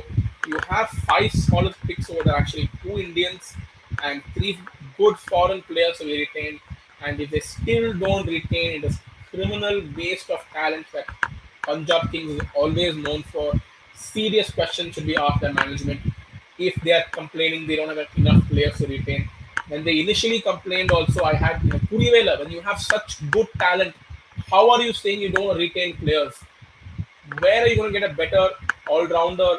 you have 5 solid picks over there, actually 2 Indians and 3 good foreign players to be retained. And if they still don't retain, it is criminal waste of talent that Punjab Kings is always known for. Serious questions should be asked their management if they are complaining they don't have enough players to retain. When they initially complained, also I had Kurivela. When you have such good talent, how are you saying you don't retain players? Where are you going to get a better all-rounder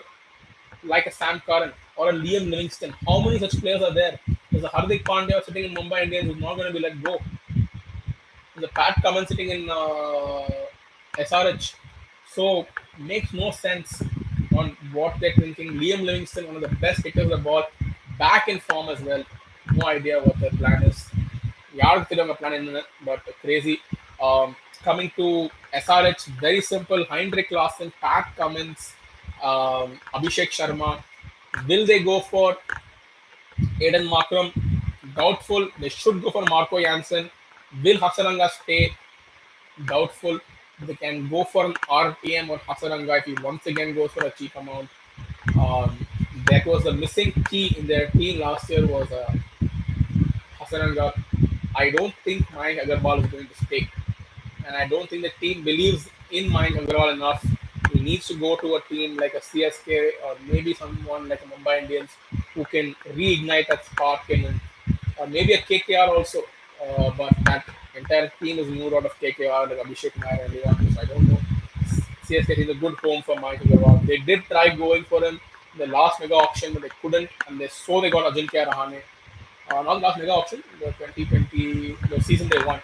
like a Sam Curran or a Liam Livingston? How many such players are there? There's a Hardik Pandya sitting in Mumbai Indians who's not going to be let go. There's a Pat Cummins sitting in SRH. So makes no sense on what they're thinking. Liam Livingston, one of the best hitters of the ball, back in form as well. No idea what their plan is. யாருக்கு தெரியும் plan என்னன்னு, but crazy. Coming to SRH, very simple. Heinrich Larsson, Pat Cummins, Abhishek Sharma. Will they go for Aiden Markram? Doubtful. They should go for Marco Jansen. Will Hasaranga stay? Doubtful. They can go for an RTM or Hasaranga if he once again goes for a cheap amount. Um, that was the missing key in their team last year was Hasaranga. I don't think Mayank Agarwal is going to stay, and I don't think the team believes in Mayank Agarwal enough. He needs to go to a team like a CSK or maybe someone like a Mumbai Indians who can reignite that spark in him, or maybe a KKR also. But that entire team is moved out of KKR, like Abhishek Nair and Leon. So I don't know. CSK is a good home for Mayank Agarwal. They did try going for him in the last mega auction, but they couldn't, and they got Ajinkya Rahane. Not the last mega auction, the 2020, the season they won,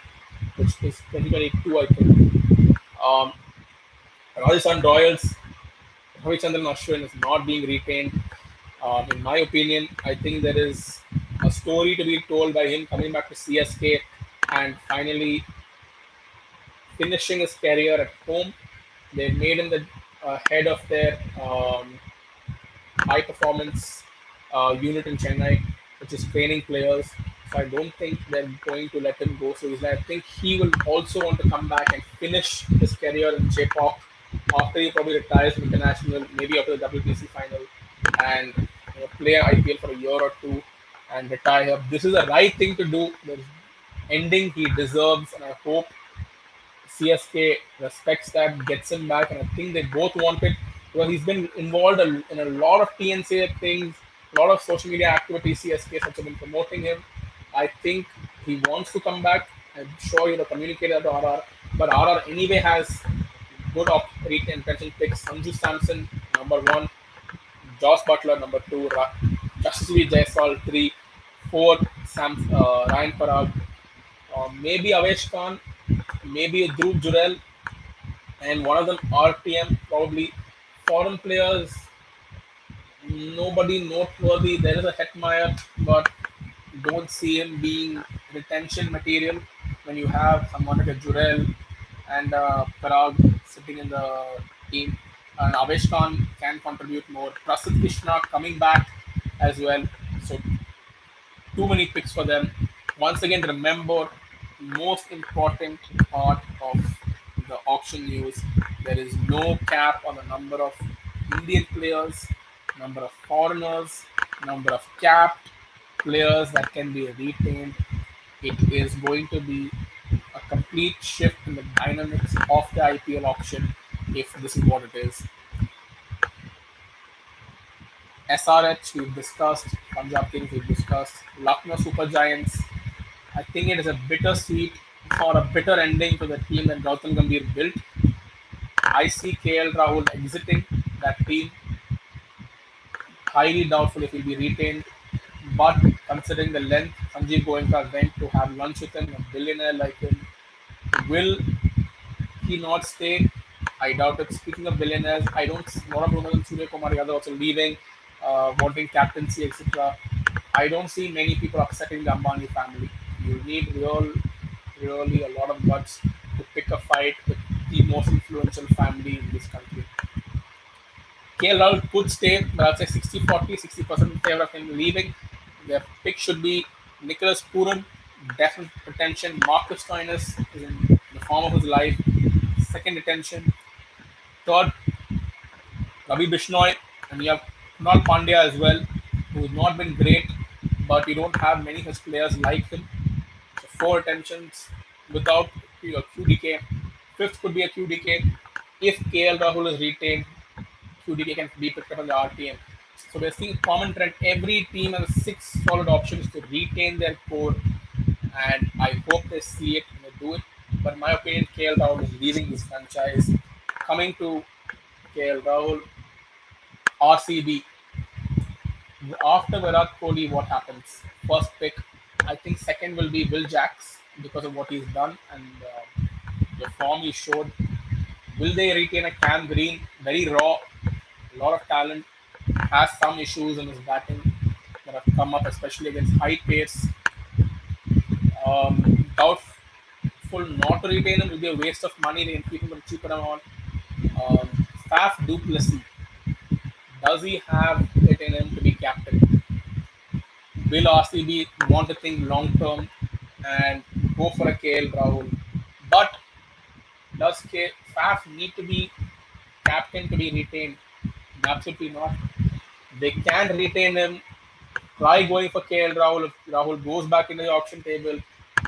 which is 2022, I think. Um, Rajasthan Royals, Ravichandran Ashwin is not being retained. In my opinion, I think there is a story to be told by him coming back to CSK and finally finishing his career at home. They made him the head of their high performance unit in Chennai, which is training players. So I don't think they're going to let him go. So I think he will also want to come back and finish his career in Chepauk after he probably retires from international, maybe after the WTC final, and play IPL for a year or two and retire. This is the right thing to do. The ending he deserves, and I hope CSK respects that, gets him back, and I think they both want it because he's been involved in a lot of TNC things, a lot of social media activities. CSK have been promoting him. I think he wants to come back. I'm sure communicate that to RR, but RR anyway has good retention picks. Sanju Samson, number 1, Josh Butler, number 2, Jashavi Jaiswal, 3, 4, Ryan Parag, maybe Avesh Khan, maybe Dhruv Jurel, and one of them RTM, probably. Foreign players, nobody noteworthy. There is a Hetmeyer, but don't see him being retention material when you have someone like a Jurel and Parag sitting in the team. And Avesh Khan can contribute more. Prasidh Krishna coming back as well. So too many picks for them. Once again, remember most important part of the auction news. There is no cap on the number of Indian players, number of foreigners, number of capped players that can be retained. It is going to be a complete shift in the dynamics of the IPL auction if this is what it is. SRH we've discussed, Punjab Kings we've discussed, Lucknow Super Giants. I think it is a bittersweet or a bitter ending to the team that Gautam Gambhir built. I see KL Rahul exiting that team. Highly doubtful if he'll be retained. But considering the length Sanjeev Goenka went to have lunch with him, a billionaire like him, will he not stay? I doubt it. Speaking of billionaires, I don't. Lot of rumors on Surya Kumar Yadav also leaving, wanting captaincy, etc. I don't see many people upsetting the Ambani family. You need really a lot of guts to pick a fight with the most influential family in this country. KL Rahul could stay, but I'll say 60-40, 60% in favor of him leaving. Their pick should be Nicholas Puran, definite attention. Marcus Stoinis is in the form of his life, second attention. Third, Ravi Bishnoi, and you have Kunal Pandya as well, who's not been great, but you don't have many such players like him. So four attentions without QDK. Fifth could be a QDK. If KL Rahul is retained, QDK can be picked up on the RTM. So we're seeing common trend. Every team has six solid options to retain their core, and I hope they see it and they do it. But in my opinion, KL Rahul is leaving this franchise. Coming to KL Rahul, RCB. After Virat Kohli, what happens? First pick, I think second will be Will Jacks because of what he's done and the form he showed. Will they retain a Cam Green? Very raw, a lot of talent, has some issues in his batting that have come up, especially against high pace. Doubtful not to retain him will be a waste of money. They can keep him for cheaper amount. Faf Duplessis, does he have it in him to be captain? Will RCB want to think long term and go for a KL Rahul? But does Faf need to be captain to be retained? Absolutely not. They can retain him. Try going for KL Rahul if Rahul goes back into the auction table,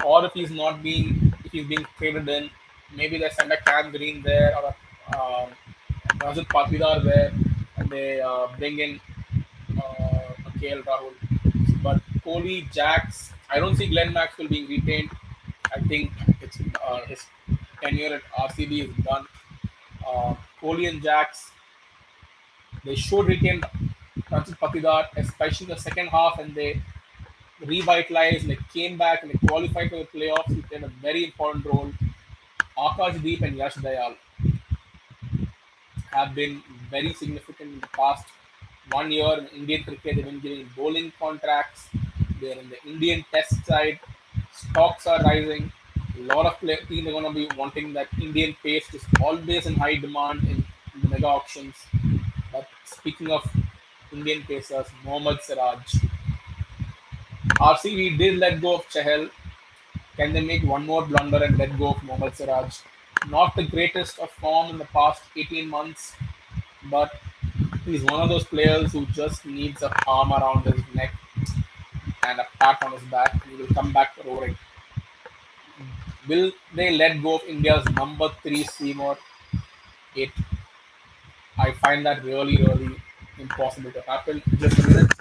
or if he's being traded in, maybe they send a Cam Green there or a Rajat Patidar there, and they bring in a KL Rahul. But Kohli, Jacks, I don't see Glenn Maxwell being retained. I think it's his tenure at RCB is done. Kohli and Jacks, they should retain Rajat Patidar, especially in the second half, and they revitalized, like came back and they qualified for the playoffs. He played a very important role. Akash Deep and Yash Dayal have been very significant in the past 1 year in Indian cricket. They've been giving bowling contracts. They're in the Indian Test side. Stocks are rising. A lot of teams are going to be wanting that Indian pace is always in high demand in the mega auctions. But speaking of Indian pacers, Mohammad Siraj. RCB did let go of Chahal. Can they make one more blunder and let go of Mohammad Siraj? Not the greatest of form in the past 18 months, but he's one of those players who just needs a arm around his neck and a pat on his back, and he will come back roaring. Will they let go of India's number three seamer? It I find that really impossible to happen. Just a minute.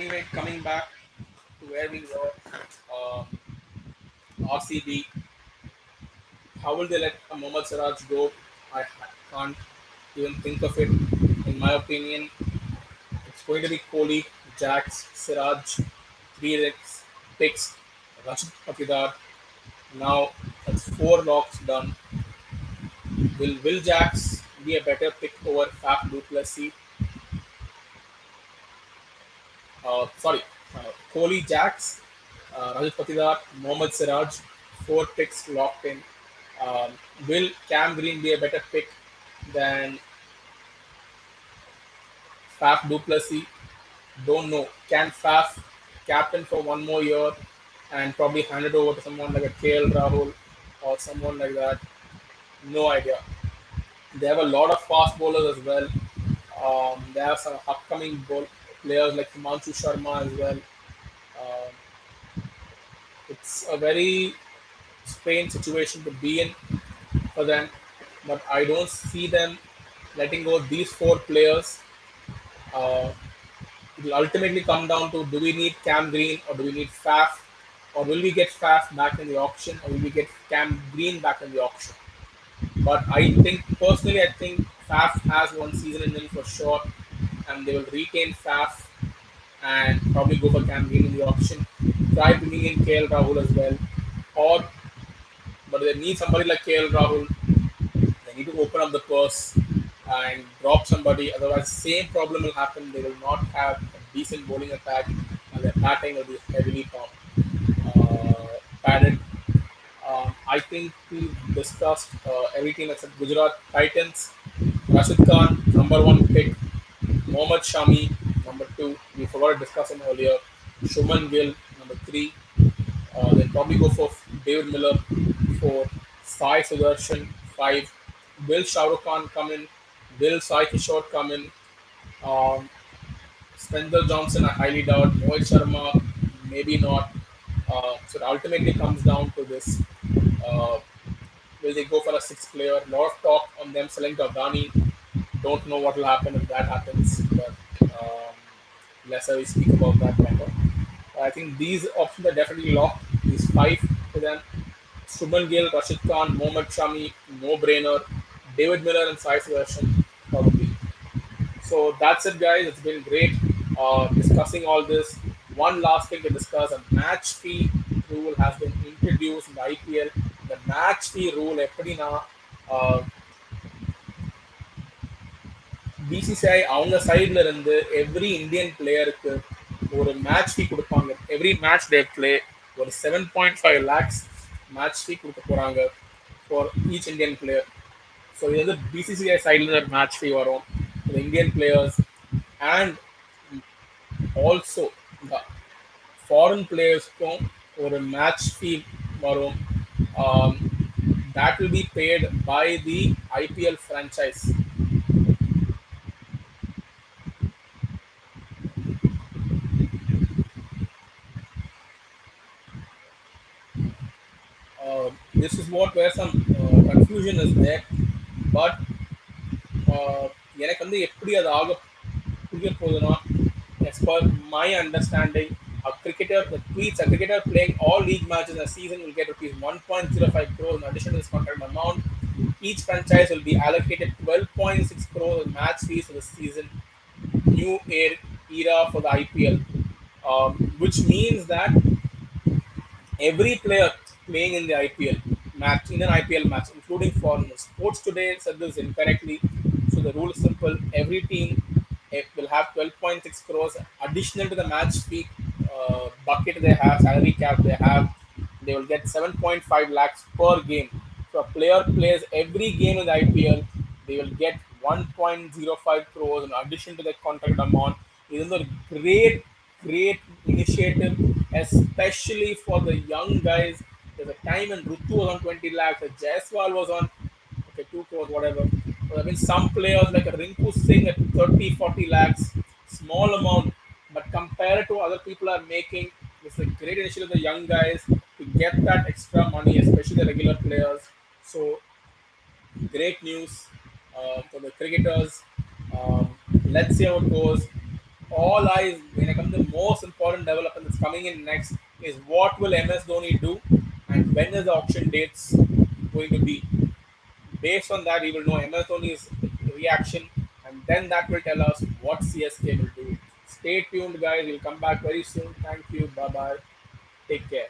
anyway, coming back to where we were, RCB, how will they let Mohammad Siraj go? I can't even think of it. In my opinion, it's going to be Kohli, Jax, Siraj, three picks, Rashid Patidar. Now that's four locks done. Will Jax be a better pick over Faf Duplessis? Sorry, Kohli, Jax, Rajat Patidar, Mohammad Siraj, four picks locked in. Um, will Cam Green be a better pick than Faf Duplessis? Don't know. Can Faf captain for one more year and probably hand it over to someone like a KL Rahul or someone like that? No idea. They have a lot of fast bowlers as well. They have some upcoming players like Himanshu Sharma as well. Um, it's a very strange situation to be in for them, but I don't see them letting go of these four players. Uh, it will ultimately come down to, do we need Cam Green or do we need Faf, or will we get Faf back in the auction, or will we get Cam Green back in the auction? But I think personally, I think Faf has one season in them for sure, and they will retain Faf and probably go for Cam Green in the auction. Try bringing in KL Rahul as well, or but they need somebody like KL Rahul. They need to open up the purse and drop somebody. Otherwise, same problem will happen. They will not have a decent bowling attack, and their batting will be heavily padded. I think we discussed every team except Gujarat Titans. Rashid Khan, number one pick. Mohammad Shami, number two. We forgot to discuss him earlier. Shuman Gill, number three. They'll probably go for David Miller, four. Sai Sudarshan, five. Will Shah Rukh Khan come in? Will Sai Kishore come in? Um, Spencer Johnson, I highly doubt. Mohit Sharma, maybe not. So it ultimately comes down to this. Uh, will they go for a sixth player? A lot of talk on them selling to Afghani. Don't know what will happen if that happens, but lesser we speak about that later. I think these options are definitely locked. These five to them. Subman Gill, Rashid Khan, Mohammad Shami, no brainer. David Miller and Sai Sudarshan, probably. So that's it, guys. It's been great discussing all this. One last thing to discuss: a match fee rule has been introduced in the IPL. The match fee rule, எப்படின்னா BCCI அவங்க சைடுல இருந்து every Indian பிளேயருக்கு ஒரு match ஃபீ கொடுப்பாங்க. Every match they play ஒரு 7.5 lakhs match fee கொடுக்க போறாங்க for each Indian player. So இது வந்து பிசிசிஐ சைடில் ஒரு மேட்ச் ஃபீ வரும் Indian players, and also foreign பிளேயர்ஸ்க்கும் ஒரு மேட்ச் ஃபீ வரும். That will be paid by the IPL franchise. This is what where some confusion is there, but எனக்கு வந்து எப்படி அது ஆக புரிய போகுதுன்னா, as per my understanding, a cricketer playing all league matches in a season will get rupees 1.05 crores in addition to this contract amount. Each franchise will be allocated 12.6 crores in match fees for the season. New era for the IPL, which means that every player playing in the IPL match, in an IPL match, including foreigners. Sports Today said this incorrectly. So the rule is simple: every team will have 12.6 crores additional to the match fee bucket they have, salary cap they have. They will get 7.5 lakhs per game. So a player plays every game in the IPL, they will get 1.05 crores in addition to the contract amount. It is a great initiative, especially for the young guys. There's a time when Rutu was on 20 lakhs, Jaiswal was on, okay, 2 crores, whatever. But I mean, some players like a Rinku Singh at 30, 40 lakhs, small amount, but compared to other people are making, it's a great initiative of the young guys to get that extra money, especially the regular players. So great news for the cricketers. Let's see how it goes. all eyes when it comes to the most important development that's coming in next is what will MS Dhoni do and when is the auction dates going to be. Based on that, we will know MS Dhoni's reaction, and then that will tell us what CSK will do. Stay tuned, guys. We'll come back very soon. Thank you. Bye bye. Take care.